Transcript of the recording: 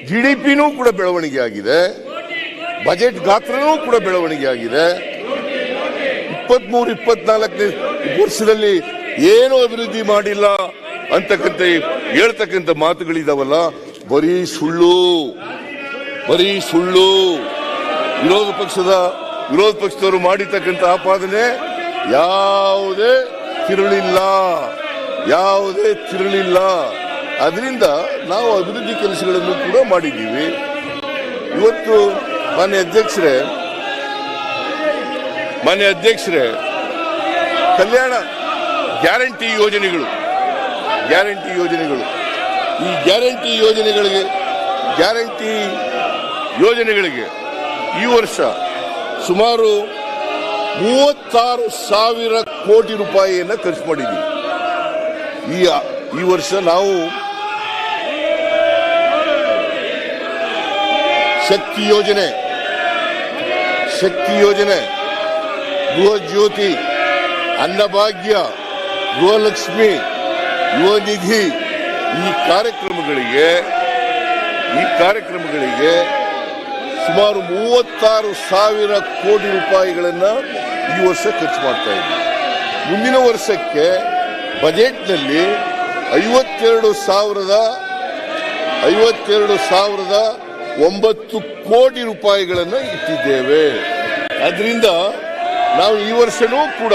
GDPನೂ ಕೂಡ ಬೆಳವಣಿಗೆ ಆಗಿದೆ, ಬಜೆಟ್ ಗಾತ್ರನೂ ಕೂಡ ಬೆಳವಣಿಗೆ ಆಗಿದೆ. 23-24ನೇ ವರ್ಷದಲ್ಲಿ ಏನೂ ಅಭಿವೃದ್ಧಿ ಮಾಡಿಲ್ಲ ಅಂತಕ್ಕಂಥ ಹೇಳ್ತಕ್ಕಂಥ ಮಾತುಗಳಿದಾವಲ್ಲ, ಬರೀ ಸುಳ್ಳು. ವಿರೋಧ ಪಕ್ಷದವರು ಮಾಡಿರ್ತಕ್ಕಂಥ ಆಪಾದನೆ ಯಾವುದೇ ತಿರುಳಿಲ್ಲ. ಅದರಿಂದ ನಾವು ಅಭಿವೃದ್ಧಿ ಕೆಲಸಗಳನ್ನು ಕೂಡ ಮಾಡಿದ್ದೀವಿ. ಇವತ್ತು ಮಾನ್ಯ ಅಧ್ಯಕ್ಷರೇ ಕಲ್ಯಾಣ ಗ್ಯಾರಂಟಿ ಯೋಜನೆಗಳು ಈ ಗ್ಯಾರಂಟಿ ಯೋಜನೆಗಳಿಗೆ ಈ ವರ್ಷ ಸುಮಾರು 36,000 ಕೋಟಿ ರೂಪಾಯಿಯನ್ನು ಖರ್ಚು ಮಾಡಿದ್ದೀವಿ. ಈ ವರ್ಷ ನಾವು ಶಕ್ತಿ ಯೋಜನೆ, ಗೃಹ ಜ್ಯೋತಿ, ಅನ್ನಭಾಗ್ಯ, ಗೃಹಲಕ್ಷ್ಮಿ, ಯುವ ನಿಧಿ ಈ ಕಾರ್ಯಕ್ರಮಗಳಿಗೆ ಸುಮಾರು 36,000 ಕೋಟಿ ರೂಪಾಯಿಗಳನ್ನು ಈ ವರ್ಷ ಖರ್ಚು ಮಾಡ್ತಾ ಇದ್ದೀವಿ. ಮುಂದಿನ ವರ್ಷಕ್ಕೆ ಬಜೆಟ್ನಲ್ಲಿ 52,900 ಕೋಟಿ ರೂಪಾಯಿಗಳನ್ನು ಇಟ್ಟಿದ್ದೇವೆ. ಅದರಿಂದ ನಾವು ಈ ವರ್ಷನೂ ಕೂಡ